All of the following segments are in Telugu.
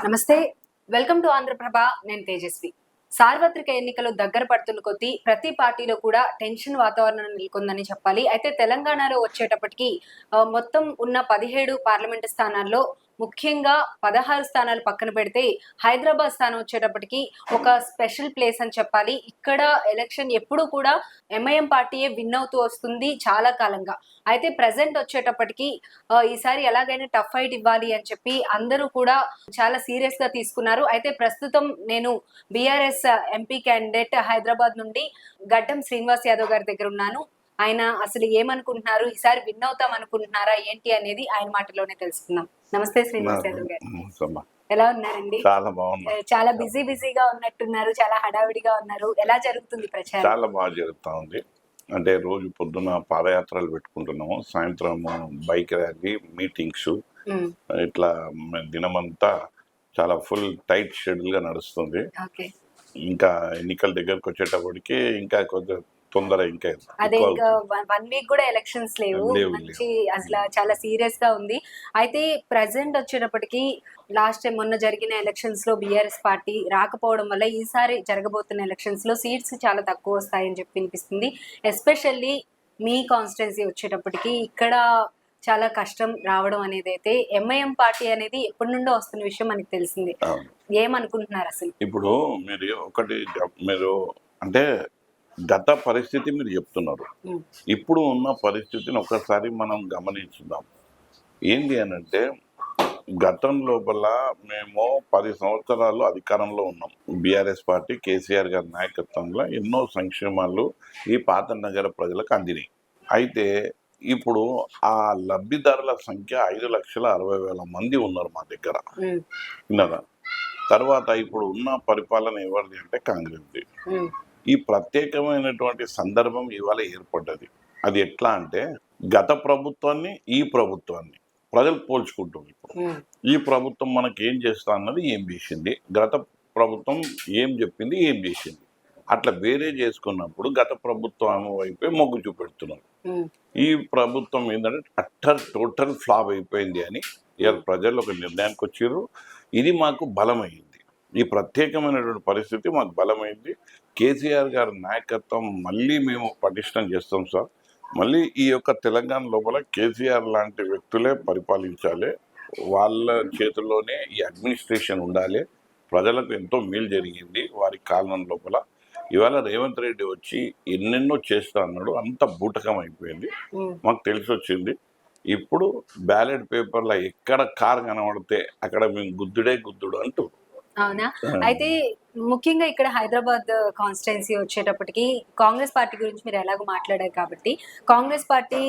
నమస్తే, వెల్కమ్ టు ఆంధ్రప్రభ. నేను తేజస్వి. సార్వత్రిక ఎన్నికలు దగ్గర పడుతున్న కొద్దీ ప్రతి పార్టీలో కూడా టెన్షన్ వాతావరణం నెలకొందని చెప్పాలి. అయితే తెలంగాణలో వచ్చేటప్పటికి మొత్తం ఉన్న 17 పార్లమెంటు స్థానాల్లో ముఖ్యంగా 16 స్థానాలు పక్కన పెడితే హైదరాబాద్ స్థానం వచ్చేటప్పటికి ఒక స్పెషల్ ప్లేస్ అని చెప్పాలి. ఇక్కడ ఎలక్షన్ ఎప్పుడు కూడా ఎంఐఎం పార్టీయే విన్ అవుతూ వస్తుంది చాలా కాలంగా. అయితే ప్రెసెంట్ వచ్చేటప్పటికి ఈసారి ఎలాగైనా టఫ్ ఫైట్ ఇవ్వాలి అని చెప్పి అందరూ కూడా చాలా సీరియస్ గా తీసుకున్నారు. అయితే ప్రస్తుతం నేను బీఆర్ఎస్ ఎంపీ క్యాండిడేట్ హైదరాబాద్ నుండి గడ్డం శ్రీనివాస్ యాదవ్ గారి దగ్గర ఉన్నాను. ఆయన అసలు ఏమనుకుంటున్నారు, ఈసారి విన్ అవుతాం అనుకుంటున్నారా ఏంటి అనేది ఆయన మాటలోనే తెలుసుకుందాం. నమస్తే శ్రీనివాస్ యాదవ్ గారు, ఎలా ఉన్నారండి? చాలా బాగున్నా. చాలా బిజీగా ఉన్నట్టున్నారు, చాలా హడావిడిగా ఉన్నారు. ఎలా జరుగుతుంది ప్రచారం? చాలా బాగా జరుగుతా ఉంది. అంటే రోజు పొద్దున పాదయాత్రలు పెట్టుకుంటున్నాము, సాయంత్రం బైక్ ర్యాలీ, మీటింగ్స్, ఇట్లా దినమంతా చాలా ఫుల్ టైట్ షెడ్యూల్ గా నడుస్తుంది. ఇంకా ఎన్నికల దగ్గరకు వచ్చేటప్పటికి ఇంకా కొంచెం తొందర, ఇంకా అదే ఇంకా 1 వీక్ కూడా ఎలక్షన్స్ లేవు. మంచి అసలు చాలా సీరియస్ గా ఉంది. అయితే ప్రెసెంట్ వచ్చేటప్పటికి లాస్ట్ టైం మొన్న జరిగిన ఎలక్షన్స్ లో బీఆర్ఎస్ పార్టీ రాకపోవడం వల్ల ఈసారి జరగబోతున్న ఎలక్షన్స్ లో సీట్స్ చాలా తక్కువ వస్తాయని చెప్పి వినిపిస్తుంది. ఎస్పెషల్లీ మీ కాన్స్టిట్యున్సీ వచ్చేటప్పటికి ఇక్కడ చాలా కష్టం రావడం అనేది అయితే ఎంఐఎం పార్టీ అనేది ఎప్పటి నుండో వస్తున్న విషయం మనకి తెలిసింది. ఏమనుకుంటున్నారు అసలు? ఇప్పుడు మీరు అంటే గత పరిస్థితి మీరు చెప్తున్నారు, ఇప్పుడు ఉన్న పరిస్థితిని ఒకసారి మనం గమనించుదాం. ఏంటి అని అంటే, గతం లోపల మేము 10 సంవత్సరాలు అధికారంలో ఉన్నాం. బీఆర్ఎస్ పార్టీ కేసీఆర్ గారి నాయకత్వంలో ఎన్నో సంక్షేమాలు ఈ పాత నగర ప్రజలకు అందినాయి. అయితే ఇప్పుడు ఆ లబ్ధిదారుల సంఖ్య 5,60,000 మంది ఉన్నారు మా దగ్గర, విన్నారా? తర్వాత ఇప్పుడు ఉన్న పరిపాలన ఎవరిది అంటే కాంగ్రెస్ది. ఈ ప్రత్యేకమైనటువంటి సందర్భం ఇవాళ ఏర్పడ్డది. అది ఎట్లా అంటే, గత ప్రభుత్వాన్ని ఈ ప్రభుత్వాన్ని ప్రజలు పోల్చుకుంటుంది. ఇప్పుడు ఈ ప్రభుత్వం మనకి ఏం చేస్తా అన్నది ఏం చేసింది, గత ప్రభుత్వం ఏం చెప్పింది ఏం చేసింది, అట్లా వేరే చేసుకున్నప్పుడు గత ప్రభుత్వం వైపే మొగ్గు చూపెడుతున్నారు. ఈ ప్రభుత్వం ఏంటంటే టోటల్ ఫ్లాప్ అయిపోయింది అని ఇవాళ ప్రజలు ఒక నిర్ణయానికి వచ్చారు. ఇది మాకు బలమైంది. ఈ ప్రత్యేకమైనటువంటి పరిస్థితి మాకు బలమైంది. కేసీఆర్ గారి నాయకత్వం మళ్ళీ మేము పటిష్టం చేస్తాం సార్. మళ్ళీ ఈ యొక్క తెలంగాణ లోపల కేసీఆర్ లాంటి వ్యక్తులే పరిపాలించాలి, వాళ్ళ చేతుల్లోనే ఈ అడ్మినిస్ట్రేషన్ ఉండాలి. ప్రజలకు ఎంతో మేలు జరిగింది వారి కాలం లోపల. ఇవాళ రేవంత్ రెడ్డి వచ్చి ఎన్నెన్నో చేస్తా అన్నాడు, అంత బూటకం అయిపోయింది, మాకు తెలిసి వచ్చింది. ఇప్పుడు బ్యాలెట్ పేపర్లో ఎక్కడ కారు కనబడితే అక్కడ మేము గుద్దుడు అంటూ. అవునా? అయితే ముఖ్యంగా ఇక్కడ హైదరాబాద్ కాన్స్టిట్యున్సీ వచ్చేటప్పటికి కాంగ్రెస్ పార్టీ గురించి మీరు ఎలాగో మాట్లాడారు కాబట్టి, కాంగ్రెస్ పార్టీ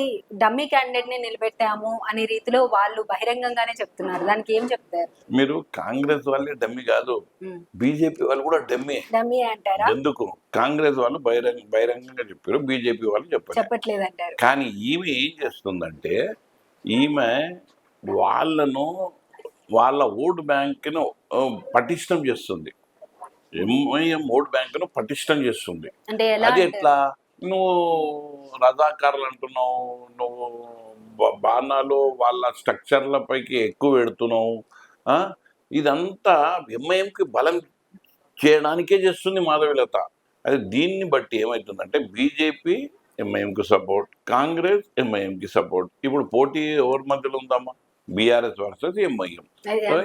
డమ్మీ క్యాండిడేట్ ని నిలబెట్టాము అనే రీతిలో వాళ్ళు బహిరంగంగానే చెప్తున్నారు. దానికి ఏం చెప్తారు మీరు? కాంగ్రెస్ వాళ్ళే డమ్మీ కాదు, బీజేపీ వాళ్ళు కూడా డమ్మీ అంటారా? ఎందుకు? కాంగ్రెస్ వాళ్ళు బహిరంగంగా చెప్పారు, బీజేపీ వాళ్ళు చెప్పట్లేదు అంటారు. కానీ ఈమె ఏం చేస్తుందంటే, ఈమె వాళ్ళ ఓటు బ్యాంకును పటిష్టం చేస్తుంది. ఎంఐఎం ఓటు బ్యాంకును పటిష్టం చేస్తుంది. అది ఎట్లా? నువ్వు రజాకారులు అంటున్నావు, నువ్వు బాణాలు వాళ్ళ స్ట్రక్చర్ల పైకి ఎక్కువ పెడుతున్నావు. ఇదంతా ఎంఐఎంకి బలం చేయడానికే చేస్తుంది మాధవీలత. అది దీన్ని బట్టి ఏమవుతుందంటే, బీజేపీ ఎంఐఎంకి సపోర్ట్, కాంగ్రెస్ ఎంఐఎంకి సపోర్ట్. ఇప్పుడు పోటీ ఎవరి మధ్యలో ఉందమ్మా? BRS versus MIM.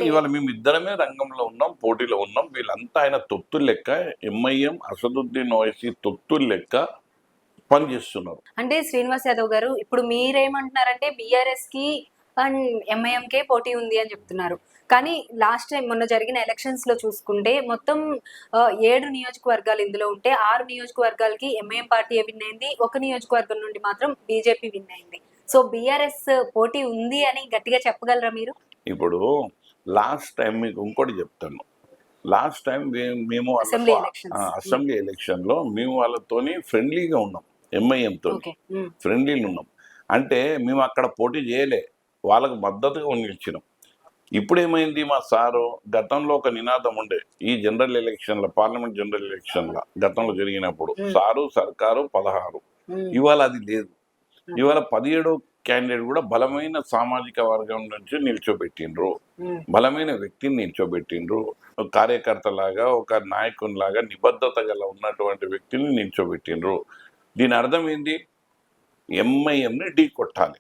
ఇవాళ మేము ఇద్దరమే రంగంలో ఉన్నాం, పోటీలో ఉన్నాం. వీళ్ళంతా ఆయన తొత్తులు లెక్క, ఎంఐఎం అసదుద్దీన్ ఓవైసీ తొత్తులు లెక్క పనిచేస్తున్నారు. అంటే శ్రీనివాస్ యాదవ్ గారు, ఇప్పుడు మీరేమంటున్నారంటే బీఆర్ఎస్ కి అండ్ ఎంఐఎం కే పోటీ ఉంది అని చెప్తున్నారు. కానీ లాస్ట్ టైం మొన్న జరిగిన ఎలక్షన్స్ లో చూసుకుంటే మొత్తం 7 నియోజకవర్గాలు ఇందులో ఉంటే 6 నియోజకవర్గాలకి ఎంఐఎం పార్టీ విన్ అయింది, ఒక నియోజకవర్గం నుండి మాత్రం బీజేపీ విన్ అయింది. సో బీఆర్ఎస్ పోటీ ఉంది అని గట్టిగా చెప్పగలరా మీరు? ఇప్పుడు లాస్ట్ టైం మీకు ఇంకోటి చెప్తాను. లాస్ట్ టైం మేము అసెంబ్లీ ఎలక్షన్ లో మేము వాళ్ళతోని ఫ్రెండ్లీగా ఉన్నాం, ఎంఐఎంతో ఫ్రెండ్లీగా ఉన్నాం. అంటే మేము అక్కడ పోటీ చేయలే, వాళ్ళకు మద్దతుగా నిలిచినాం. ఇప్పుడు ఏమైంది? మా సారు గతంలో ఒక నినాదం ఉండే, ఈ జనరల్ ఎలక్షన్ల పార్లమెంట్ జనరల్ ఎలక్షన్ల గతంలో జరిగినప్పుడు సారు సర్కారు 16, ఇవాళ అది లేదు. ఇవాళ 17 క్యాండిడేట్ కూడా బలమైన సామాజిక వర్గం నుంచి నిల్చోబెట్టిండ్రు, బలమైన వ్యక్తిని నిల్చోబెట్టిండ్రు, ఒక కార్యకర్తలాగా ఒక నాయకునిలాగా నిబద్ధత గల ఉన్నటువంటి వ్యక్తిని నిల్చోబెట్టిండ్రు. దీని అర్థం ఏంటి? ఎంఐఎంని ఢీ కొట్టాలి,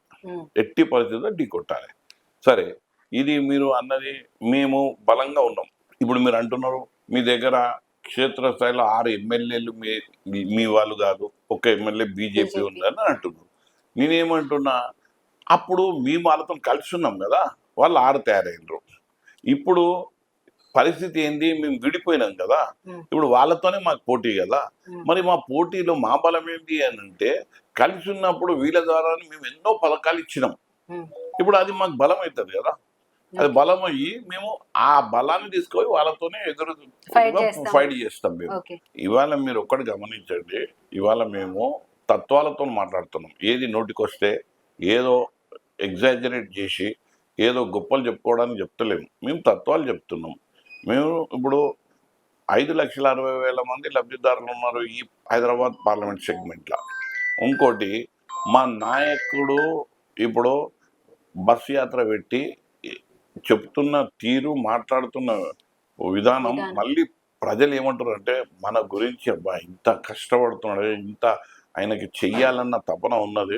ఎట్టి పరిస్థితుల్లో ఢీ కొట్టాలి. సరే, ఇది మీరు అన్నది మేము బలంగా ఉన్నాం. ఇప్పుడు మీరు అంటున్నారు మీ దగ్గర క్షేత్రస్థాయిలో 6 ఎమ్మెల్యేలు మీ వాళ్ళు కాదు, ఒక ఎమ్మెల్యే బీజేపీ ఉందని అంటున్నారు. నేనేమంటున్నా, అప్పుడు మేము వాళ్ళతో కలిసి ఉన్నాం కదా, వాళ్ళు 6 తయారైనరు. ఇప్పుడు పరిస్థితి ఏంది? మేము విడిపోయినాం కదా, ఇప్పుడు వాళ్ళతోనే మాకు పోటీ కదా. మరి మా పోటీలో మా బలం ఏంటి అని అంటే, కలిసి ఉన్నప్పుడు వీళ్ళ ద్వారా మేము ఎన్నో పథకాలు ఇచ్చినాం. ఇప్పుడు అది మాకు బలం అవుతుంది కదా. అది బలం అయ్యి మేము ఆ బలాన్ని తీసుకొని వాళ్ళతోనే ఫైట్ చేస్తాం మేము. ఇవాళ మీరు ఒక్కటి గమనించండి, ఇవాళ మేము తత్వాలతో మాట్లాడుతున్నాం. ఏది నోటికొస్తే ఏదో ఎగ్జాజరేట్ చేసి ఏదో గొప్పలు చెప్పుకోవడానికి చెప్తలేము, మేము తత్వాలు చెప్తున్నాం. మేము ఇప్పుడు 5,60,000 మంది లబ్ధిదారులు ఉన్నారు ఈ హైదరాబాద్ పార్లమెంట్ సెగ్మెంట్లో. ఇంకోటి, మా నాయకుడు ఇప్పుడు బస్సు యాత్ర పెట్టి చెప్తున్న తీరు, మాట్లాడుతున్న విధానం, మళ్ళీ ప్రజలు ఏమంటారు అంటే, మన గురించి అబ్బా ఇంత కష్టపడుతున్నాడు, ఇంత ఆయనకి చెయ్యాలన్న తపన ఉన్నది,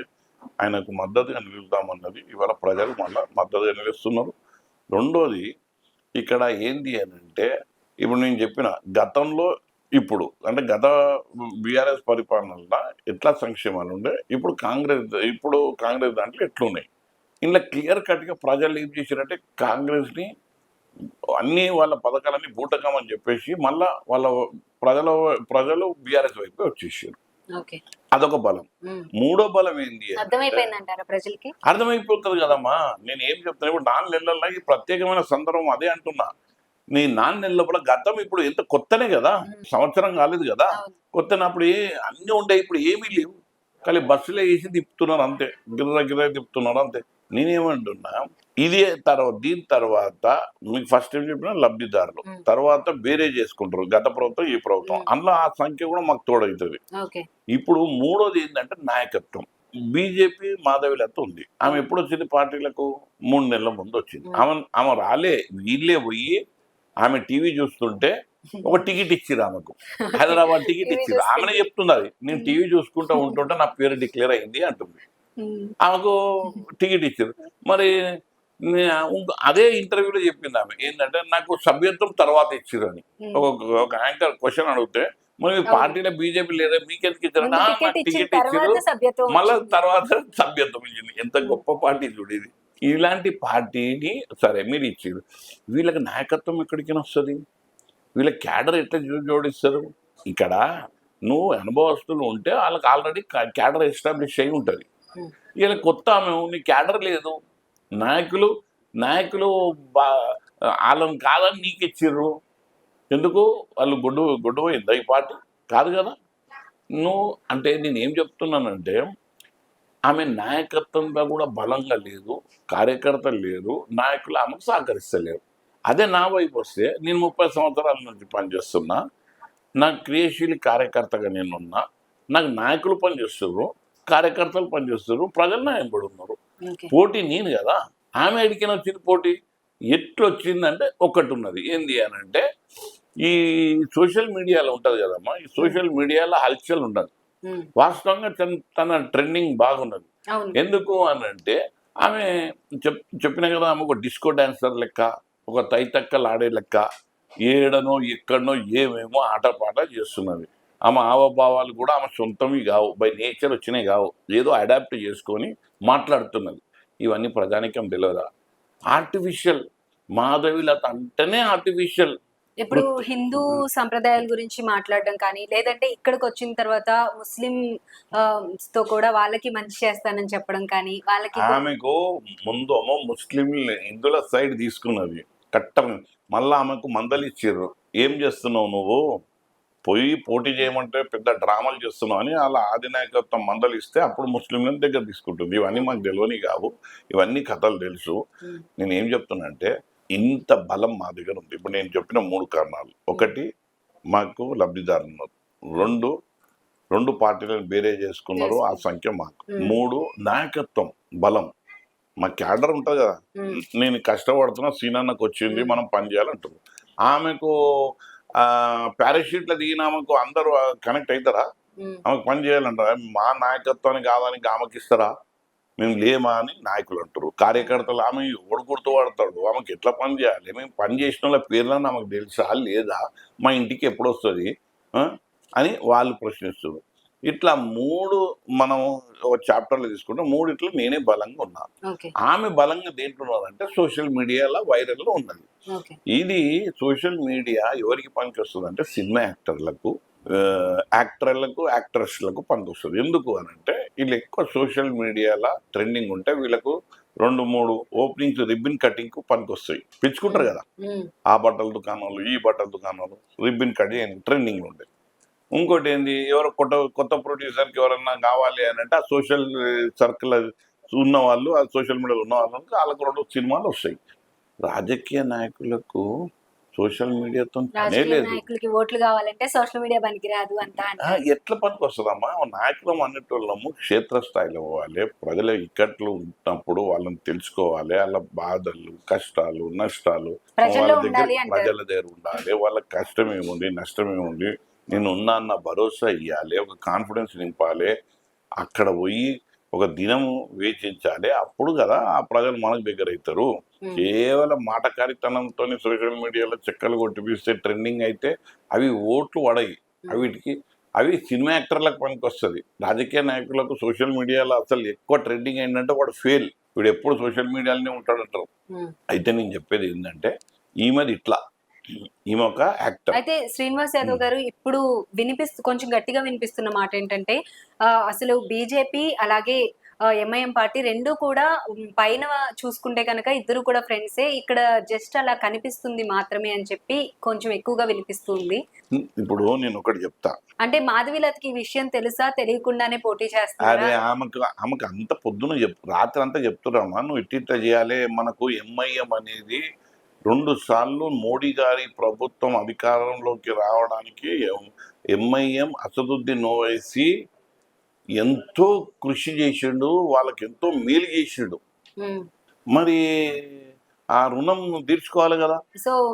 ఆయనకు మద్దతుగా నిలుద్దామన్నది ఇవాళ ప్రజలు మళ్ళీ మద్దతుగా నిలుస్తున్నారు. రెండోది, ఇక్కడ ఏంది అని అంటే, ఇప్పుడు నేను చెప్పిన గతంలో ఇప్పుడు అంటే గత బీఆర్ఎస్ పరిపాలనలో ఎట్లా సంక్షేమాలు ఉండే, ఇప్పుడు కాంగ్రెస్ దాంట్లో ఎట్లున్నాయి. ఇలా క్లియర్ కట్గా ప్రజలు ఏం చేశారంటే, కాంగ్రెస్ని అన్ని వాళ్ళ పథకాలన్నీ బూటకమని చెప్పేసి మళ్ళా వాళ్ళ ప్రజలు బీఆర్ఎస్ వైపు వచ్చేసారు. అదొక బలం. మూడో బలం ఏంది? ప్రజలకి అర్థమైపోతుంది కదమ్మా. నేను ఏం చెప్తాను, ఇప్పుడు 4 నెలల్లో ఈ ప్రత్యేకమైన సందర్భం అదే అంటున్నా. నీ 4 నెలల లోపల గతం ఇప్పుడు ఎంత కొత్తనే కదా, సంవత్సరం కాలేదు కదా. కొత్తనప్పుడు అన్నీ ఉండే, ఇప్పుడు ఏమీ లేవు. కానీ బస్సులే వేసి తిప్పుతున్నారు అంతే, గిర్ర తిప్పుతున్నారు అంతే. నేనేమంటున్నా, దీని తర్వాత మీకు ఫస్ట్ ఏం చెప్పినా లబ్ధిదారులు, తర్వాత వేరే చేసుకుంటారు గత ప్రభుత్వం ఈ ప్రభుత్వం, అందులో ఆ సంఖ్య కూడా మాకు తోడవుతుంది. ఇప్పుడు మూడోది ఏంటంటే నాయకత్వం. బీజేపీ మాధవిలత ఉంది, ఆమె ఎప్పుడు వచ్చింది పార్టీలకు? 3 నెలల ముందు వచ్చింది. ఆమె రాలే, వీళ్ళే పోయి ఆమె టీవీ చూస్తుంటే ఒక టికెట్ ఇచ్చిరు ఆమెకు, హైదరాబాద్ టికెట్ ఇచ్చిరు. ఆమెనే చెప్తుంది, అది నేను టీవీ చూసుకుంటూ ఉంటుంటే నా పేరు డిక్లేర్ అయింది అంటుంది. ఆమెకు టికెట్ ఇచ్చారు. మరి అదే ఇంటర్వ్యూలో చెప్పింది ఆమె ఏంటంటే, నాకు సభ్యత్వం తర్వాత ఇచ్చిరు అని. ఒక యాంకర్ క్వశ్చన్ అడిగితే, మరి పార్టీలో బీజేపీ లేదా మీకెందుకు ఇచ్చారంటే, టికెట్ ఇచ్చారు మళ్ళీ తర్వాత సభ్యత్వం ఇచ్చింది. ఎంత గొప్ప పార్టీ చూడేది. ఇలాంటి పార్టీని సరే మీరు ఇచ్చారు, వీళ్ళకి నాయకత్వం ఎక్కడికైనా వస్తుంది? వీళ్ళ క్యాడర్ ఎట్లా జోడిస్తారు? ఇక్కడ నువ్వు అనుభవస్తులు ఉంటే వాళ్ళకి ఆల్రెడీ క్యాడర్ ఎస్టాబ్లిష్ అయి ఉంటుంది. ఇలా కొత్త ఆమె నీ క్యాడర్ లేదు, నాయకులు వాళ్ళని కాదని నీకు ఇచ్చిర్రు. ఎందుకు? వాళ్ళు గొడ్డు పోయిందా ఈ పార్టీ? కాదు కదా. నువ్వు అంటే నేనేం చెప్తున్నానంటే, ఆమె నాయకత్వంగా కూడా బలంగా లేదు, కార్యకర్తలు లేరు, నాయకులు ఆమెకు సహకరిస్తలేరు. అదే నా వైపు వస్తే, నేను 30 సంవత్సరాల నుంచి పనిచేస్తున్నా, నాకు క్రియాశీలి కార్యకర్తగా నేనున్నా, నాకు నాయకులు పనిచేస్తున్నారు, కార్యకర్తలు పనిచేస్తున్నారు, ప్రజలు నా వెంబడి ఉన్నారు. పోటీ నేను కదా. ఆమె ఎడికైనా వచ్చింది పోటీ. ఎట్లు వచ్చిందంటే ఒకటి ఉన్నది, ఏంది అని అంటే, ఈ సోషల్ మీడియాలో ఉంటుంది కదమ్మా, ఈ సోషల్ మీడియాలో హల్చల్ ఉండదు. వాస్తవంగా తన ట్రెండింగ్ బాగున్నది. ఎందుకు అని అంటే, ఆమె చెప్పిన కదా, ఆమె ఒక డిస్కో డాన్సర్ లెక్క, ఒక తైతక్కలు ఆడే లెక్క, ఏడనో ఎక్కడనో ఏమేమో ఆటపాట చేస్తున్నది. ఆమె హావభావాలు కూడా ఆమె సొంతవి కావు, బై నేచర్ వచ్చినాయి కావు, ఏదో అడాప్ట్ చేసుకొని మాట్లాడుతున్నది. ఇవన్నీ ప్రజానికం తెలియదా? ఆర్టిఫిషియల్. మాధవిలత అంటేనే ఆర్టిఫిషియల్. ఇప్పుడు హిందూ సంప్రదాయాల గురించి మాట్లాడడం కానీ, లేదంటే ఇక్కడికి వచ్చిన తర్వాత ముస్లిం తో కూడా వాళ్ళకి మంచి చేస్తానని చెప్పడం కానీ, వాళ్ళకి ఆమెకు ముందేమో ముస్లిం హిందువుల సైడ్ తీసుకున్నది కట్టం, మళ్ళీ ఆమెకు మందలు ఇచ్చారు. ఏం చేస్తున్నావు నువ్వు, పోటీ చేయమంటే పెద్ద డ్రామాలు చేస్తున్నావు అని అలా అధినాయకత్వం మందలు ఇస్తే అప్పుడు ముస్లింలను దగ్గర తీసుకుంటుంది. ఇవన్నీ మాకు తెలియని కావు, ఇవన్నీ కథలు తెలుసు. నేను ఏం చెప్తున్నా అంటే, ఇంత బలం మా దగ్గర ఉంది. ఇప్పుడు నేను చెప్పిన 3 కారణాలు. ఒకటి, మాకు లబ్ధిదారులు ఉన్నారు. 2 పార్టీలను వేరే చేసుకున్నారు, ఆ సంఖ్య మాకు. 3 నాయకత్వం బలం, మా క్యాడర్ ఉంటుంది కదా, నేను కష్టపడుతున్నా సీనన్నకు వచ్చింది మనం పని చేయాలంటారు. ఆమెకు పారాషూట్లో దిగిన ఆమెకు అందరూ కనెక్ట్ అవుతారా? ఆమెకు పని చేయాలంటారా? మా నాయకత్వాన్ని కాదని ఆమెకి ఇస్తారా? మేము లేమా అని నాయకులు అంటారు. కార్యకర్తలు ఆమె ఎవడు గుర్తుపడతాడు, ఆమెకి ఎట్లా పని చేయాలి, మేము పని చేసిన వాళ్ళ పేర్లను ఆమెకు తెలుసా లేదా, మా ఇంటికి ఎప్పుడు వస్తుంది అని వాళ్ళు ప్రశ్నిస్తారు. ఇట్లా 3 మనం ఒక చాప్టర్లో తీసుకుంటే 3 నేనే బలంగా ఉన్నా. ఆమె బలంగా దేంట్లో ఉన్నదంటే సోషల్ మీడియాలో వైరల్లో ఉన్నది. ఇది సోషల్ మీడియా ఎవరికి పనికి వస్తుంది అంటే సినిమా యాక్టర్లకు, యాక్టర్లకు, యాక్ట్రెస్లకు పనికి వస్తుంది. ఎందుకు అని అంటే వీళ్ళు ఎక్కువ సోషల్ మీడియాలో ట్రెండింగ్ ఉంటే వీళ్ళకు 2-3 ఓపెనింగ్స్ రిబ్బన్ కటింగ్ కు పనికి వస్తాయి. పిచ్చుకుంటారు కదా, ఆ బట్టల దుకాణాలు ఈ బట్టల దుకాణాలు రిబ్బన్ కటింగ్ ట్రెండింగ్ ఉంటాయి. ఇంకోటి ఏంది, ఎవరో కొత్త ప్రొడ్యూసర్కి ఎవరన్నా కావాలి అని అంటే ఆ సోషల్ సర్కిల్ ఉన్న వాళ్ళు, ఆ సోషల్ మీడియాలో ఉన్న వాళ్ళకి వాళ్ళకు 2 సినిమాలు వస్తాయి. రాజకీయ నాయకులకు సోషల్ మీడియాతో పనే లేదు. నాయకులకి ఓట్లు కావాలంటే సోషల్ మీడియా పనికిరాదు అంతా. ఎట్లా పనికి వస్తుందమ్మా? నాయకులం అనేటోళ్ళము క్షేత్రస్థాయిలో పోవాలి, ప్రజల ఇక్కట్లు ఉన్నప్పుడు వాళ్ళని తెలుసుకోవాలి, వాళ్ళ బాధలు, కష్టాలు, నష్టాలు వాళ్ళ ప్రజల దగ్గర ఉండాలి. వాళ్ళ కష్టం ఏముంది, నష్టం ఏముంది, నేను ఉన్నా అన్న భరోసా ఇవ్వాలి, ఒక కాన్ఫిడెన్స్ నింపాలి, అక్కడ పోయి ఒక దినము వేచించాలి. అప్పుడు కదా ఆ ప్రజలు మనకు దగ్గర అవుతారు. కేవలం మాటకారితనంతో సోషల్ మీడియాలో చెక్కలు కొట్టిపిస్తే ట్రెండింగ్ అయితే అవి ఓట్లు పడాయి. అవి సినిమా యాక్టర్లకు పనికి వస్తుంది. రాజకీయ నాయకులకు సోషల్ మీడియాలో అసలు ఎక్కువ ట్రెండింగ్ ఏంటంటే వాడు ఫెయిల్, వీడు ఎప్పుడు సోషల్ మీడియాలోనే ఉంటాడంటారు. అయితే నేను చెప్పేది ఏంటంటే ఈమెది ఇట్లా, ఈమె ఒక యాక్టర్. అయితే శ్రీనివాస్ యాదవ్ గారు ఇప్పుడు కొంచెం గట్టిగా వినిపిస్తున్న మాట ఏంటంటే అసలు బీజేపీ అలాగే ఎంఐఎం పార్టీ రెండు కూడా పైన చూసుకుంటే కనుక ఇద్దరు కూడా ఫ్రెండ్సే, ఇక్కడ జస్ట్ అలా కనిపిస్తుంది మాత్రమే అని చెప్పి కొంచెం ఎక్కువగా వినిపిస్తుంది. ఇప్పుడు నేను ఒకటి చెప్తా, అంటే మాధవీలతకి ఈ విషయం తెలుసా, తెలియకుండానే పోటీ చేస్తారు? అదే ఆమెకు అంత పొద్దున రాత్రి అంతా చెప్తున్నామా, నువ్వు ఇట్లా చేయాలి. మనకు ఎంఐఎం అనేది 2 సార్లు మోడీ గారి ప్రభుత్వం అధికారంలోకి రావడానికి ఎంఐఎం అసదుద్దీన్ ఓవైసీ ఎంతో కృషి చేసిండు, వాళ్ళకి ఎంతో మేలు చేసిండు. మరి ఆ రుణం తీర్చుకోవాలి కదా.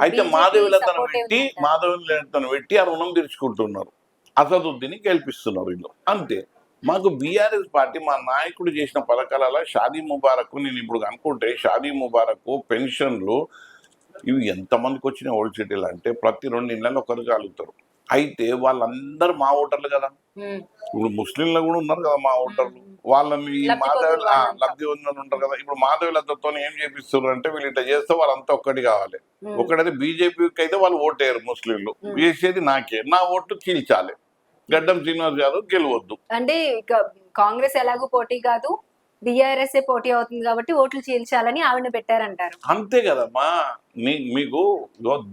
అయితే మాధవీలతను పెట్టి ఆ రుణం తీర్చుకుంటున్నారు, అసదుద్దీన్ గెలిపిస్తున్నారు వీళ్ళు, అంతే. మాకు బీఆర్ఎస్ పార్టీ మా నాయకుడు చేసిన పథకాల షాదీ ముబారక్, నేను ఇప్పుడు అనుకుంటే షాదీ ముబారక్, పెన్షన్లు, ఇవి ఎంతమందికి వచ్చిన ఓల్డ్ సిటీలు అంటే ప్రతి 2 ఇళ్ళలో ఒకరు కలుగుతారు. అయితే వాళ్ళందరూ మా ఓటర్లు కదా. ఇప్పుడు ముస్లింలు కూడా ఉన్నారు కదా మా ఓటర్లు, వాళ్ళని లబ్ధి పొందిన ఉంటారు కదా. ఇప్పుడు మాధవీలతతో ఏం చేపిస్తున్నారు అంటే వీళ్ళు ఇట్లా చేస్తే వాళ్ళంతా ఒక్కటి కావాలి. ఒకటైతే బీజేపీకి అయితే వాళ్ళు ఓటేయరు, ముస్లింలు వేసేది నాకే, నా ఓటు చీల్చాలి, గడ్డం శ్రీనివాస్ యాదవ్ గెలవద్దు. అంటే కాంగ్రెస్ ఎలాగూ పోటీ కాదు, బీఆర్ఎస్ పోటీ అవుతుంది కాబట్టి ఓట్లు చీల్చాలని ఆవిడ పెట్టారంటారు. అంతే కదమ్మా. మీకు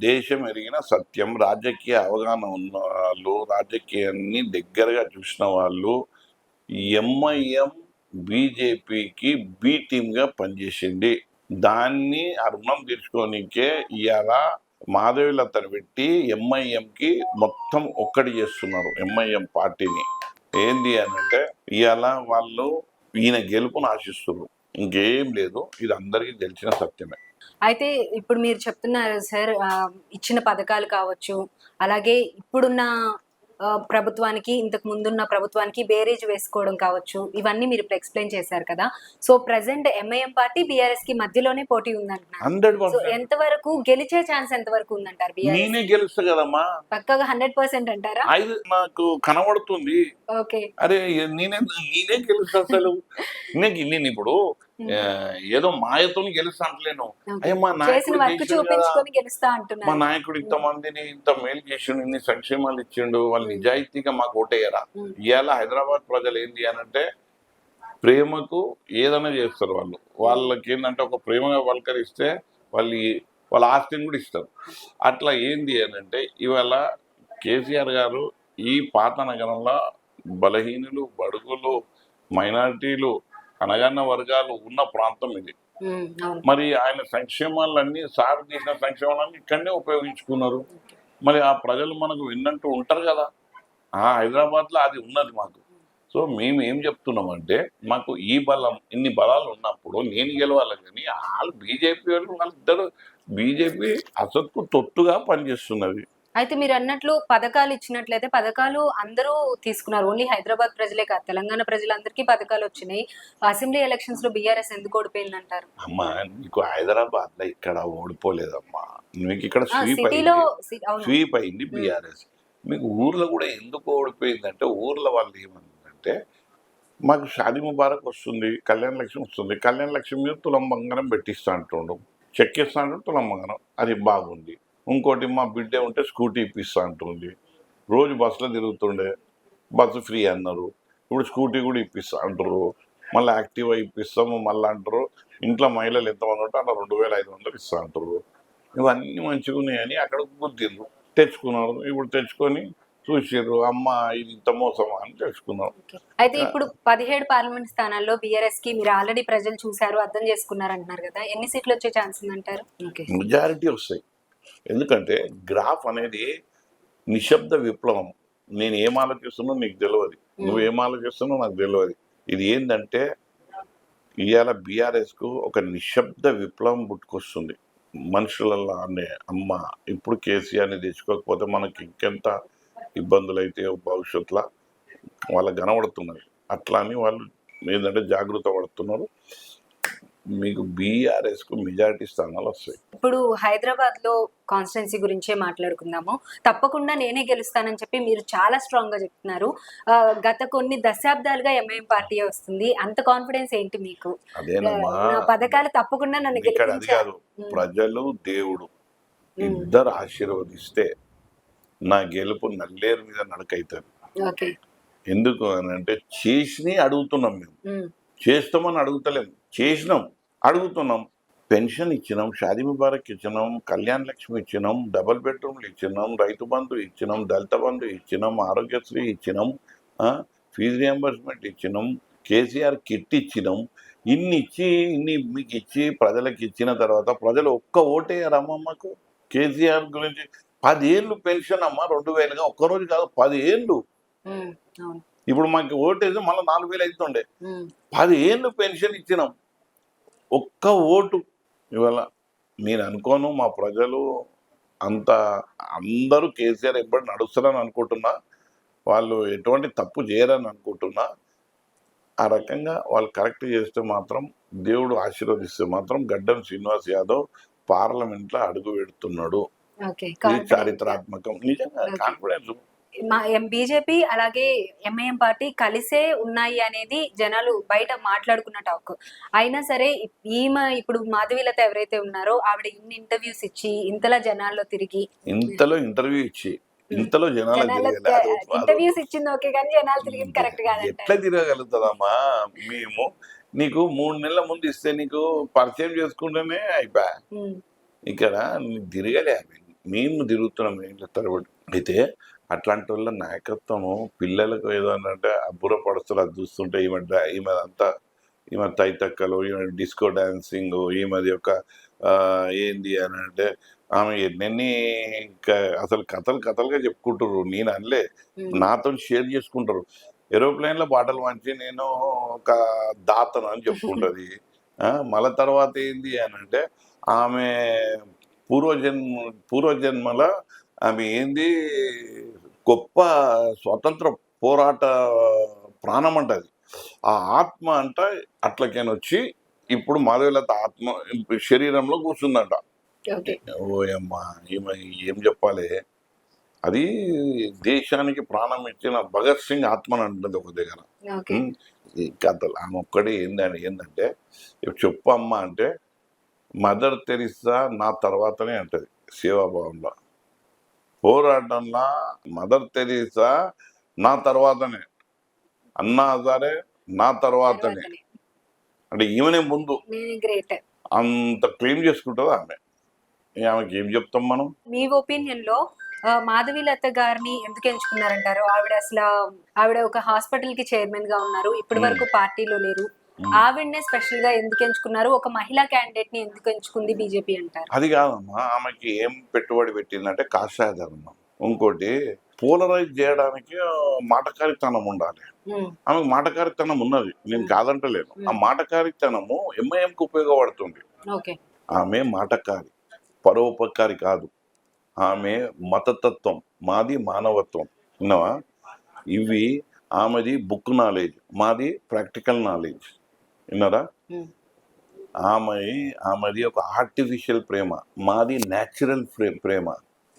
దేశం ఎరిగిన సత్యం, రాజకీయ అవగాహన ఉన్న వాళ్ళు, రాజకీయాన్ని దగ్గరగా చూసిన వాళ్ళు, ఎంఐఎం బీజేపీకి బి టీమ్ గా పనిచేసింది. దాన్ని ఆ రుణం తీర్చుకోనికే ఇవాళ మాధవీలతను పెట్టి ఎంఐఎంకి మొత్తం ఒక్కటి చేస్తున్నారు. ఎంఐఎం పార్టీని ఏంది అని అంటే ఇవాళ వాళ్ళు ఈయన గెలుపును ఆశిస్తున్నారు, ఇంకేం లేదు. ఇది అందరికీ తెలిసిన సత్యమే. అయితే ఇప్పుడు మీరు చెప్తున్నారు సార్, ఇచ్చిన పథకాలు కావచ్చు, అలాగే ఇప్పుడున్న ప్రభుత్వానికి ఇంతకు ముందున్న ప్రభుత్వానికి బేరేజ్ వేసుకోవడం కావచ్చు, ఇవన్నీ మీరు ఇప్పుడు ఎక్స్ప్లెయిన్ చేశారు కదా. So present MIM party BRS కి మధ్యలోనే పోటీ ఉందంటున్నారు. సో ఎంతవరకు గెలిచే ఛాన్స్ ఎంతవరకు ఉందంటారు? నేనే గెలుస్తా కదమ్మా, పక్కగా 100% అంటారా? నాకు కనబడుతుంది. ఓకే, అరే నేనే గెలుస్తా. అసలు నేను ఇప్పుడు ఏదో మాయతో గెలుస్తా అంటలేను. మా నాయకుడు ఇంతమందిని ఇంత మేలు చేసిండు, ఇన్ని సంక్షేమాలు ఇచ్చిండు, వాళ్ళు నిజాయితీగా మాకు ఓటేయరా? ఇవాళ హైదరాబాద్ ప్రజలు ఏంటి అనంటే ప్రేమకు ఏదైనా చేస్తారు. వాళ్ళకి ఏంటంటే ఒక ప్రేమగా పలకరిస్తే వాళ్ళ ఆస్తిని కూడా ఇస్తారు. అట్లా ఏంది అనంటే ఇవాళ కేసీఆర్ గారు ఈ పాత నగరంలో బలహీనులు, బడుగులు, మైనారిటీలు, అనగాన్న వర్గాలు ఉన్న ప్రాంతం ఇది. మరి ఆయన సంక్షేమాలన్నీ, సార్ చేసిన సంక్షేమాలన్నీ ఇక్కడనే ఉపయోగించుకున్నారు. మరి ఆ ప్రజలు మనకు విన్నట్టు ఉంటారు కదా. హైదరాబాద్లో అది ఉన్నది మాకు. సో మేము ఏం చెప్తున్నామంటే మాకు ఈ బలం ఇన్ని బలాలు ఉన్నప్పుడు నేను గెలవాలి కానీ వాళ్ళు బీజేపీ వాళ్ళిద్దరు బీజేపీ అసలుకు తొత్తుగా పనిచేస్తున్నది. అయితే మీరు అన్నట్లు పథకాలు ఇచ్చినట్లయితే పథకాలు అందరూ తీసుకున్నారు. ఓన్లీ హైదరాబాద్ ప్రజలే కాదు, తెలంగాణ ప్రజలందరికీ పథకాలు వచ్చినాయి. అసెంబ్లీ ఎలక్షన్స్ లో బీఆర్ఎస్ ఎందుకు ఓడిపోయిందంటారు? అమ్మా నీకు హైదరాబాద్లో ఇక్కడ ఓడిపోలేదమ్మా, మీకు ఇక్కడ సిటీలో స్వీప్ అయింది బీఆర్ఎస్. మీకు ఊర్లో కూడా ఎందుకు ఓడిపోయిందంటే ఊర్లో వాళ్ళు ఏమందంటే మాకు షాదీ ముబారక్ వస్తుంది, కళ్యాణ లక్ష్మి వస్తుంది, కళ్యాణ లక్ష్మి మీద తులం బంగారం పెట్టిస్తా అంటుండు, చెక్ ఇస్తా అంటే తులం బంగారం, అది బాగుంది. ఇంకోటి మా బిడ్డ ఉంటే స్కూటీ ఇప్పిస్తా అంటుంది, రోజు బస్సులో తిరుగుతుండే బస్సు ఫ్రీ అన్నారు, ఇప్పుడు స్కూటీ కూడా ఇప్పిస్తా అంటారు, మళ్ళీ యాక్టివా ఇప్పిస్తాము మళ్ళీ అంటారు. ఇంట్లో మహిళలు ఎంతమంది ఉంటే అలా 2500 ఇస్తా అంటారు. ఇవన్నీ మంచిగా ఉన్నాయని అక్కడ గుర్తిండ్రు, తెచ్చుకున్నారు. ఇప్పుడు తెచ్చుకొని చూసిర్రు, అమ్మ ఇది ఇంత మోసమా అని తెలుసుకున్నారు. అయితే ఇప్పుడు 17 పార్లమెంట్ స్థానాల్లో బీఆర్ఎస్ కి మీరు ఆల్రెడీ ప్రజలు చూశారు, అర్థం చేసుకున్నారు అంటున్నారు కదా, ఎన్ని సీట్లు వచ్చే ఛాన్స్ ఉందంటారు? మెజారిటీ వస్తాయి. ఎందుకంటే గ్రాఫ్ అనేది నిశ్శబ్ద విప్లవం. నేను ఏం ఆలోచిస్తున్నా నీకు తెలియదు, నువ్వు ఏం ఆలోచిస్తున్నావు నాకు తెలియదు. ఇది ఏంటంటే ఇవాళ బీఆర్ఎస్కు ఒక నిశ్శబ్ద విప్లవం పుట్టుకొస్తుంది మనుషులలో. అనే అమ్మ ఇప్పుడు కేసీఆర్ని తెచ్చుకోకపోతే మనకి ఇంకెంత ఇబ్బందులు అయితే భవిష్యత్తులో వాళ్ళకి కనబడుతున్నది. అట్లా అని వాళ్ళు ఏంటంటే జాగృత పడుతున్నారు. మీకు బీఆర్ఎస్కు మెజారిటీ స్థానాలు వస్తాయి. ఇప్పుడు హైదరాబాద్ లో కాన్స్టిట్యున్సీ గురించే మాట్లాడుకుందాము. తప్పకుండా నేనే గెలుస్తానని చెప్పి మీరు చాలా స్ట్రాంగ్ గా చెప్తున్నారు. గత కొన్ని దశాబ్దాలుగా ఎంఐఎం పార్టీ వస్తుంది, అంత కాన్ఫిడెన్స్ ఏంటి మీకు? అదేనమ్మా, నా పథకాలు తప్పకుండా నన్ను ఇక్కడ అది కాదు, ప్రజలు దేవుడు ఇద్దరు ఆశీర్వదిస్తే నా గెలుపు నల్లేరు మీద నడకైతుంది. ఓకే, ఎందుకు అని అంటే చేసిని అడుగుతున్నాం, మేము చేస్తామని అడుగుతలేము, చేసినాం అడుగుతున్నాం. పెన్షన్ ఇచ్చినాం, షాదీ ముబారక్ ఇచ్చినాం, కళ్యాణ లక్ష్మి ఇచ్చినాం, డబుల్ బెడ్రూమ్లు ఇచ్చినాం, రైతు బంధు ఇచ్చినాం, దళిత బంధు ఇచ్చినాం, ఆరోగ్యశ్రీ ఇచ్చినాం, ఫీజు రియంబర్స్మెంట్ ఇచ్చినాం, కేసీఆర్ కిట్ ఇచ్చినాం. ఇన్ని ఇచ్చి ఇన్ని మీకు ఇచ్చి ప్రజలకు ఇచ్చిన తర్వాత ప్రజలు ఒక్క ఓటేయారమ్మ మాకు కేసీఆర్ గురించి. 10 ఏళ్ళు పెన్షన్ అమ్మ, 2000గా ఒక్కరోజు కాదు 10 ఏళ్ళు. ఇప్పుడు మాకు ఓటేసి మళ్ళీ 4000 అవుతుండే. 10 ఏళ్ళు పెన్షన్ ఇచ్చినాం, ఒక్క ఓటు. ఇవాళ నేను అనుకోను మా ప్రజలు అంత అందరూ కేసీఆర్ ఎప్పుడు నడుస్తారని అనుకుంటున్నా, వాళ్ళు ఎటువంటి తప్పు చేయరని అనుకుంటున్నా. ఆ రకంగా వాళ్ళు కరెక్ట్ చేస్తే మాత్రం, దేవుడు ఆశీర్వదిస్తే మాత్రం గడ్డం శ్రీనివాస్ యాదవ్ పార్లమెంట్లో అడుగు పెడుతున్నాడు. ఇది చారిత్రాత్మకం, నిజంగా కాన్ఫిడెన్స్. బీజేపీ అలాగే ఎంఐఎం పార్టీ కలిసే ఉన్నాయి అనేది జనాలు బయట మాట్లాడుకున్న టాక్. అయినా సరే ఈమె ఇప్పుడు మాధవీలత ఎవరైతే ఉన్నారో ఆవిడ ఇన్ని ఇంటర్వ్యూస్ ఇచ్చి ఇంతలా జనాల్లో తిరిగి ఇంటర్వ్యూ ఇచ్చి ఇంతలో ఇంటర్వ్యూస్ ఇచ్చింది ఓకే, కానీ జనాలు తిరిగింది కరెక్ట్ కాదు. ఎట్లా తిరగలుగుతుందమ్మా? మేము నీకు 3 నెలల ముందు ఇస్తే నీకు పరిచయం చేసుకుంటేనే అయిపోయా. ఇక్కడ తిరగలే, మేము తిరుగుతున్నాం ఏం చెప్తారు. అయితే అట్లాంటి వాళ్ళ నాయకత్వము పిల్లలకు ఏదో అంటే అబ్బురపడుస్తారు. అది చూస్తుంటే ఈమె తైతక్కలు, ఈమె డిస్కో డాన్సింగ్, ఈమెది యొక్క ఏంది అని అంటే ఆమె ఎన్నెన్ని అసలు కథలుగా చెప్పుకుంటారు. నేను అనలే, నాతో షేర్ చేసుకుంటారు. ఏరోప్లేన్లో పాటలు మంచి నేను ఒక దాతను అని చెప్పుకుంటుంది. మళ్ళా తర్వాత ఏంది అని అంటే ఆమె పూర్వజన్మల ఆమె ఏంది గొప్ప స్వతంత్ర పోరాట ప్రాణం అంటది. ఆ ఆత్మ అంట అట్లకైనా వచ్చి ఇప్పుడు మాధవీలత ఆత్మ శరీరంలో కూర్చుందంట. ఓయమ్మా, ఈమె ఏం చెప్పాలి, అది దేశానికి ప్రాణం ఇచ్చిన భగత్ సింగ్ ఆత్మని అంటుంది ఒక దగ్గర. ఈ కథలు ఆమె ఒక్కడే ఏంటంటే చెప్పు అమ్మ అంటే మదర్ తెరిసా నా తర్వాతనే అంటది. సేవాభావంలో పోరాటంలో మదర్ తెరిసా నా తర్వాతనే, అన్నా హజారే నా తర్వాతనే అంటే ఈమెనే ముందు అంత క్లెయిమ్ చేసుకుంటుంది ఆమె. ఆమెకి ఏం చెప్తాం మనం? మీ ఒపీనియన్ లో మాధవీలత గారిని ఎందుకు ఎంచుకున్నారంటారు? ఆవిడ ఒక హాస్పిటల్ కి చైర్మన్ గా ఉన్నారు, ఇప్పటి వరకు పార్టీలో లేరు. ఆవిడనే స్పెషల్ గా ఎందుకు ఎంచుకున్నారు? ఒక మహిళా క్యాండిడేట్ ని ఎందుకు ఎంచుకుంది బీజేపీ అంటారు? అది కాదమ్మా, ఆమెకి ఏం పెట్టుబడి పెట్టిందంటే కాషాయ ధర్మం. ఇంకోటి పోలరైజ్ చేయడానికి మాటకారితనం ఉండాలి. ఆమెకు మాటకారితనం ఉన్నది, నేను కాదంటలేను. ఆ మాటకారితనము ఎంఐఎంకి ఉపయోగపడుతుంది. ఓకే. ఆమె మాటకారి, పరోపకారి కాదు. ఆమె మతతత్వం, మాది మానవత్వం. విన్నావా? ఇవి ఆమెది బుక్ నాలెడ్జ్, మాది ప్రాక్టికల్ నాలెడ్జ్. విన్నారా? ఆమెది ఒక ఆర్టిఫిషియల్ ప్రేమ, మాది న్యాచురల్ ప్రేమ.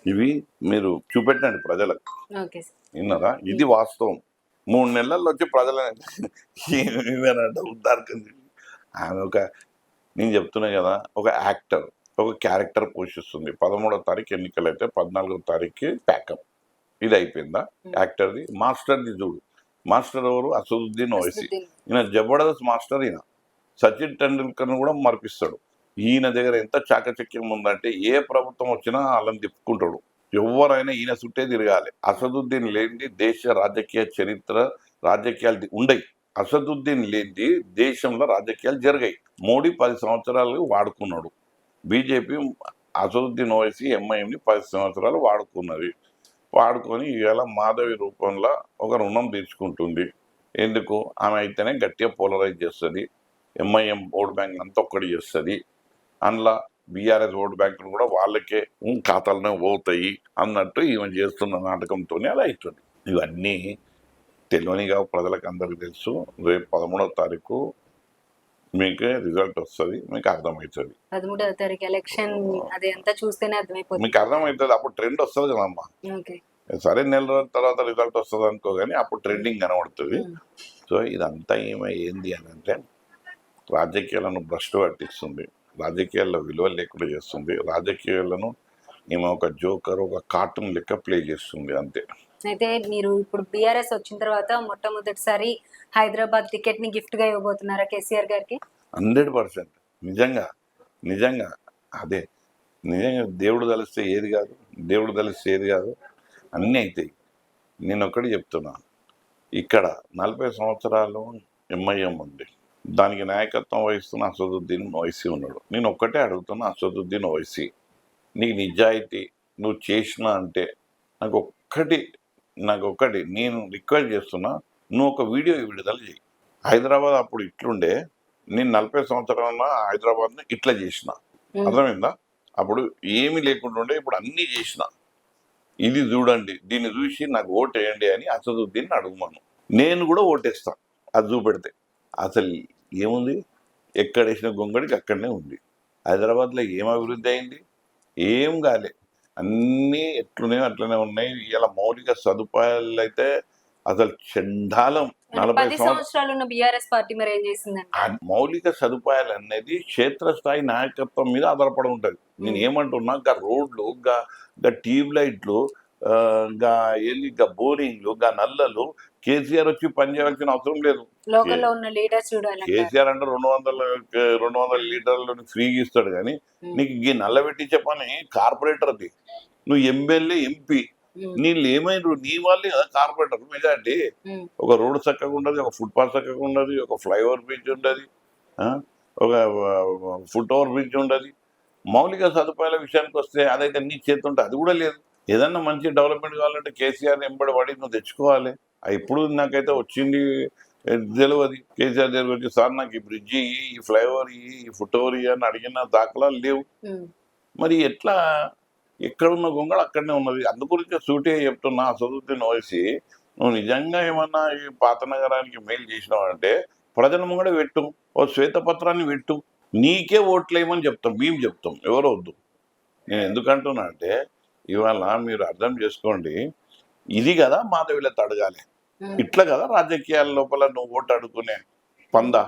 ఇవి మీరు చూపెట్టండి ప్రజలకు. ఓకే. విన్నారా? ఇది వాస్తవం. 3 నెలల్లో వచ్చి ప్రజలంటే ఉద్దారకం. ఆమె నేను చెప్తున్నా కదా, ఒక యాక్టర్, ఒక క్యారెక్టర్ పోషిస్తుంది. 13వ తారీఖు ఎన్నికలు అయితే 14వ తారీఖు ప్యాకప్. ఇది అయిపోయిందా యాక్టర్ది? మాస్టర్ది చూడు. మాస్టర్ ఎవరు? అసదుద్దీన్ ఓవైసీ. ఈయన జబర్దస్త్ మాస్టర్. ఈయన సచిన్ టెండూల్కర్ను కూడా మరిపిస్తాడు. ఈయన దగ్గర ఎంత చాకచక్యం ఉందంటే ఏ ప్రభుత్వం వచ్చినా వాళ్ళని తిప్పుకుంటాడు. ఎవరైనా ఈయన చుట్టే తిరగాలి. అసదుద్దీన్ లేనిది దేశ రాజకీయ చరిత్ర, రాజకీయాలు ఉండయి. అసదుద్దీన్ లేనిది దేశంలో రాజకీయాలు జరిగాయి. మోడీ 10 సంవత్సరాలు వాడుకున్నాడు. బీజేపీ అసదుద్దీన్ ఓవైసీ ఎంఐఎంని 10 సంవత్సరాలు వాడుకొని ఇవాళ మాధవి రూపంలో ఒక రుణం తీర్చుకుంటుంది. ఎందుకు? ఆమె అయితేనే గట్టిగా పోలరైజ్ చేస్తుంది. ఎంఐఎం ఓట్ బ్యాంక్ అంతా ఒక్కటి చేస్తుంది. అందులో బీఆర్ఎస్ ఓట్ బ్యాంకులు కూడా వాళ్ళకే ఖాతాలనే పోతాయి అన్నట్టు ఈమె చేస్తున్న నాటకంతో అలా అవుతుంది. ఇవన్నీ తెలియనిగా ప్రజలకు అందరికీ తెలుసు. రేపు 13వ తారీఖు మీకే రిజల్ట్ వస్తుంది, మీకు అర్థమవుతుంది. 13వ తారీఖు ఎలక్షన్ అది అంతా చూస్తేనే అర్థమైపోతుంది, మీకు అర్థమవుతుంది. అప్పుడు ట్రెండ్ వస్తుంది కదమ్మా. సరే, నెల రోజుల తర్వాత రిజల్ట్ వస్తుంది అనుకో, కానీ అప్పుడు ట్రెండింగ్ కనబడుతుంది. సో ఇదంతా ఏంది అని అంటే రాజకీయాలను భ్రష్టు పట్టిస్తుంది, రాజకీయాల్లో విలువ లేకుండా చేస్తుంది, రాజకీయాలను ఈమె ఒక జోకర్, ఒక కార్టూన్ లెక్క ప్లే చేస్తుంది, అంతే. అయితే మీరు ఇప్పుడు బీఆర్ఎస్ వచ్చిన తర్వాత మొట్టమొదటిసారి హైదరాబాద్ టికెట్ ని గిఫ్ట్ గా ఇవ్వబోతున్నారా కేసీఆర్ గారికి? 100%. నిజంగా అదే. నిజంగా దేవుడు తలిస్తే ఏది కాదు, అన్నీ అవుతాయి. నేను ఒక్కటి చెప్తున్నా, ఇక్కడ 40 సంవత్సరాలు ఎంఐఎం ఉంది, దానికి నాయకత్వం వహిస్తున్న అసదుద్దీన్ ఓవైసీ ఉన్నాడు. నేను ఒక్కటే అడుగుతున్నా, అసదుద్దీన్ ఓవైసీ, నీకు నిజాయితీ నువ్వు చేసినా అంటే నాకు ఒక్కటి నేను రిక్వెస్ట్ చేస్తున్నా, నువ్వు ఒక వీడియో విడుదల చేయి. హైదరాబాద్ అప్పుడు ఇట్లుండే, నేను 40 సంవత్సరాల హైదరాబాద్ని ఇట్లా చేసిన, అర్థమైందా? అప్పుడు ఏమీ లేకుండా ఉండే, ఇప్పుడు అన్నీ చేసిన. ఇది చూడండి, దీన్ని చూసి నాకు ఓటు వేయండి అని అసదుద్దీన్ అడుగుమాను. నేను కూడా ఓటేస్తా అది చూపెడితే. అసలు ఏముంది? ఎక్కడ వేసిన గొంగడికి అక్కడనే ఉంది. హైదరాబాద్లో ఏం అభివృద్ధి అయింది? ఏం కాలే. అన్నీ ఎట్లున్నాయో అట్లనే ఉన్నాయి. ఇలా మౌలిక సదుపాయాలు అయితే అసలు చండాలం. 40 సంవత్సరాలు ఉన్న బీఆర్ఎస్ పార్టీ మరి ఏం చేసిందండి? మౌలిక సదుపాయాలు అనేది క్షేత్రస్థాయి నాయకత్వం మీద ఆధారపడి ఉంటుంది. నేను ఏమంటున్నా, గా రోడ్లు, గా ట్యూబ్ లైట్లు, గా బోరింగ్లు, గా నల్లలు కేసీఆర్ వచ్చి పని చేయాల్సిన అవసరం లేదు. లోకల్లో ఉన్న లీడర్స్ చూడాలి. కేసీఆర్ అంటే 200 లీటర్లు ఫ్రీగా ఇస్తాడు, కానీ నీకు ఈ నల్ల పెట్టించే పని కార్పొరేటర్ది. నువ్వు ఎమ్మెల్యే, ఎంపీ, నీళ్ళు ఏమైనా నీ వాళ్ళే కదా కార్పొరేటర్ మెజార్టీ. ఒక రోడ్డు చక్కగా ఉండదు, ఒక ఫుట్పాత్ చక్కగా ఉండదు, ఒక ఫ్లైఓవర్ బ్రిడ్జ్ ఉండదు, ఒక ఫుట్ ఓవర్ బ్రిడ్జ్ ఉండదు. మౌలిక సదుపాయాల విషయానికి వస్తే అదైతే నీ చేతుంటే అది కూడా లేదు. ఏదన్నా మంచి డెవలప్మెంట్ కావాలంటే కేసీఆర్ ఎంబడి పడి నువ్వు తెచ్చుకోవాలి. ఇప్పుడు నాకైతే వచ్చింది తెలియదు. కేసీఆర్ దగ్గర వచ్చి, సార్ నాకు ఈ బ్రిడ్జి, ఈ ఫ్లైఓవర్, ఈ ఫుట్ ఓవర్ అని అడిగిన దాఖలాలు లేవు. మరి ఎట్లా? ఎక్కడున్న గొంగళ అక్కడనే ఉన్నది. అందుగురించి సూటిగా చెప్తున్నా, అసదుద్దీన్ ఓవైసీ, నువ్వు నిజంగా ఏమన్నా ఈ పాత నగరానికి మెయిల్ చేసినావంటే ప్రజల ముంగడ పెట్టు, ఓ శ్వేతపత్రాన్ని పెట్టు, నీకే ఓట్లేయమని చెప్తాం, మేము చెప్తాం, ఎవరో వద్దు. నేను ఎందుకంటున్నా అంటే, ఇవాళ మీరు అర్థం చేసుకోండి, ఇది కదా మాధవిలత అడగాలి, ఇట్లా కదా రాజకీయాల లోపల నువ్వు ఓటు అడుగునే పందా.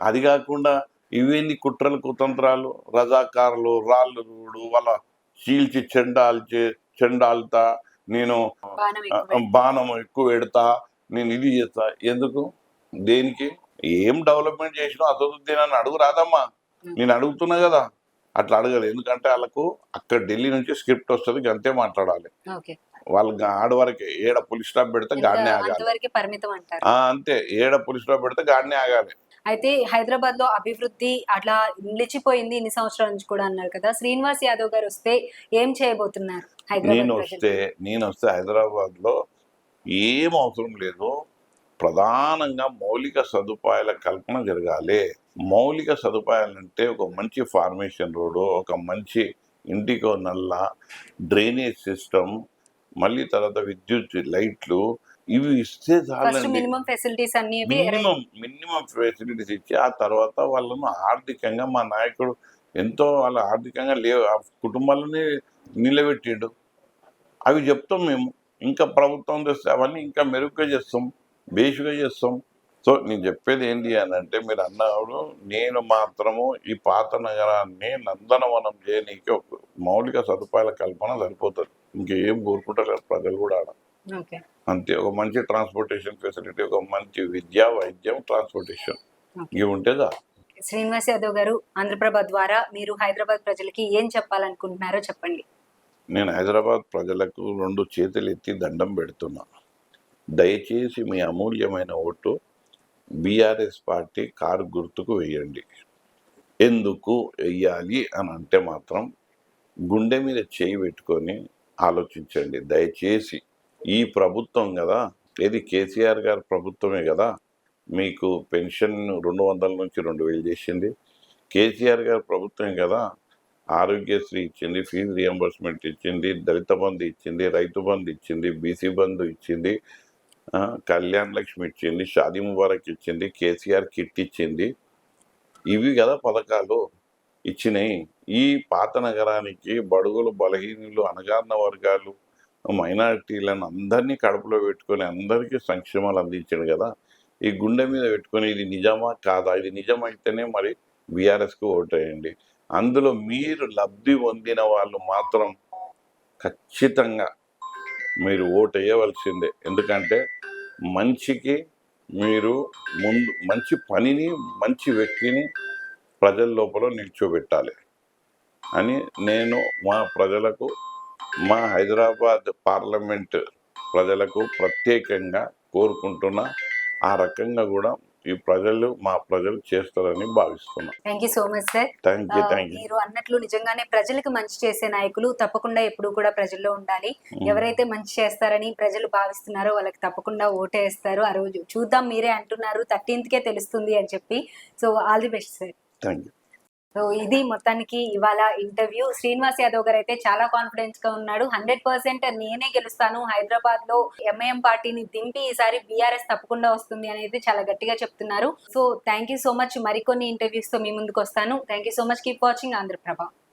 అది కాకుండా ఇవేంది కుట్రలు, కుతంత్రాలు, రజాకారులు, రాళ్ళు వాళ్ళ చీల్చి చెండాల్తా, నేను బాణం ఎక్కువ పెడతా, నేను ఇది చేస్తా. ఎందుకు? దేనికి? ఏం డెవలప్మెంట్ చేసినా అసదుద్దీన్ అని అడుగు రాదమ్మా. నేను అడుగుతున్నా కదా, అట్లా అడగదు. ఎందుకంటే వాళ్ళకు అక్కడ ఢిల్లీ నుంచి స్క్రిప్ట్ వస్తుంది, అంతే మాట్లాడాలి. వాళ్ళకి ఆడవరకే ఏడ పులి స్టాప్ పెడితే గాడినే ఆగాలి, అంతే. ఏడ పులి స్టాప్ పెడితే గాడినే ఆగాలి. అయితే హైదరాబాద్ లో అభివృద్ధి అట్లా నిలిచిపోయింది ఇన్ని సంవత్సరాల నుంచి కూడా అన్నారు కదా, శ్రీనివాస్ యాదవ్ గారు వస్తే ఏం చేయబోతున్నారు? హైదరాబాద్ ప్రజలు. నేను వస్తే హైదరాబాద్లో ఏం అవసరం లేదు. ప్రధానంగా మౌలిక సదుపాయాల కల్పన జరగాలి. మౌలిక సదుపాయాలంటే ఒక మంచి ఫార్మేషన్ రోడ్డు, ఒక మంచి ఇంటికో నల్ల, డ్రైనేజ్ సిస్టమ్, మళ్ళీ తర్వాత విద్యుత్ లైట్లు, ఇవి ఇస్తే ఫస్ట్ చాలండి. మినిమం ఫెసిలిటీస్ అన్ని మినిమం ఫెసిలిటీస్ ఇచ్చి ఆ తర్వాత వాళ్ళను ఆర్థికంగా మా నాయకుడు ఎంతో వాళ్ళ ఆర్థికంగా ఆ కుటుంబాలని నిలబెట్టిండు. అవి చెప్తాం మేము. ఇంకా ప్రభుత్వం తెస్తే అవన్నీ ఇంకా మెరుగ్గా చేస్తాం, బేషుగా చేస్తాం. సో నేను చెప్పేది ఏంటి అని అంటే, మీరు అన్నప్పుడు నేను మాత్రము ఈ పాత నగరాన్ని నందనవనం చేయనీకి ఒక మౌలిక సదుపాయాల కల్పన సరిపోతుంది. ఇంకేం కోరుకుంటారు ప్రజలు కూడా ఆడ. ఓకే. అంతే. ఒక మంచి ట్రాన్స్పోర్టేషన్ ఫెసిలిటీ, ఒక మంచి విద్య, వైద్యం, ట్రాన్స్పోర్టేషన్ ఇవి ఉంటేదా. శ్రీనివాస్ యాదవ్ గారు, ఆంధ్రప్రభ ద్వారా మీరు హైదరాబాద్ ప్రజలకి ఏం చెప్పాలనుకుంటున్నారో చెప్పండి. నేను హైదరాబాద్ ప్రజలకు 2 చేతులు ఎత్తి దండం పెడుతున్నా. దయచేసి మీ అమూల్యమైన ఓటు బీఆర్ఎస్ పార్టీ కారు గుర్తుకు వేయండి. ఎందుకు వెయ్యాలి అని అంటే మాత్రం గుండె మీద చేయి పెట్టుకొని ఆలోచించండి దయచేసి. ఈ ప్రభుత్వం కదా, ఏది కేసీఆర్ గారి ప్రభుత్వమే కదా మీకు పెన్షన్ 200 నుంచి 2000 చేసింది. కేసీఆర్ గారి ప్రభుత్వమే కదా ఆరోగ్యశ్రీ ఇచ్చింది, ఫీజు రియంబర్స్మెంట్ ఇచ్చింది, దళిత బంధు ఇచ్చింది, రైతు బంధు ఇచ్చింది, బీసీ బంధు ఇచ్చింది, కళ్యాణ్ లక్ష్మి ఇచ్చింది, షాదీ ముబారక్ ఇచ్చింది, కేసీఆర్ కిట్ ఇచ్చింది. ఇవి కదా పథకాలు ఇచ్చినాయి. ఈ పాత నగరానికి బడుగులు, బలహీనులు, అణగారిన వర్గాలు, మైనారిటీలను అందరినీ కడుపులో పెట్టుకొని అందరికీ సంక్షేమాలు అందించాడు కదా. ఈ గుండె మీద పెట్టుకొని ఇది నిజమా కాదా, ఇది నిజమైతేనే మరి బీఆర్ఎస్కు ఓటేయండి. అందులో మీరు లబ్ధి పొందిన వాళ్ళు మాత్రం ఖచ్చితంగా మీరు ఓటు వేయవలసిందే. ఎందుకంటే మంచికి మీరు ముందు మంచి పనిని, మంచి వ్యక్తిని ప్రజల లోపల నిల్చోబెట్టాలి అని నేను మా ప్రజలకు, మా హైదరాబాద్ పార్లమెంట్ ప్రజలకు ప్రత్యేకంగా కోరుకుంటున్నా. ఆ రకంగా కూడా ఈ ప్రజలు, మా ప్రజలు చేస్తారని భావిస్తున్నా. Thank you so much sir. Thank you. మీరు అన్నట్లు నిజంగానే ప్రజలకు మంచి చేసే నాయకులు తప్పకుండా ఎప్పుడు కూడా ప్రజల్లో ఉండాలి. ఎవరైతే మంచి చేస్తారని ప్రజలు భావిస్తున్నారో వాళ్ళకి తప్పకుండా ఓటేస్తారు. ఆ రోజు చూద్దాం, మీరే అంటున్నారు 13కే తెలుస్తుంది అని చెప్పి. So all the best sir. Thank you. So ఇది మొత్తానికి ఇవాళ ఇంటర్వ్యూ. శ్రీనివాస్ యాదవ్ గారు అయితే చాలా కాన్ఫిడెన్స్ గా ఉన్నాడు. 100% నేనే గెలుస్తాను, హైదరాబాద్ లో ఎంఐఎం పార్టీని దింపి ఈసారి బీఆర్ఎస్ తప్పకుండా వస్తుంది అనేది చాలా గట్టిగా చెప్తున్నారు. So thank you so much. మరికొన్ని ఇంటర్వ్యూస్ తో మీ ముందుకు వస్తాను. Thank you so much. Keep watching Andhraprabha.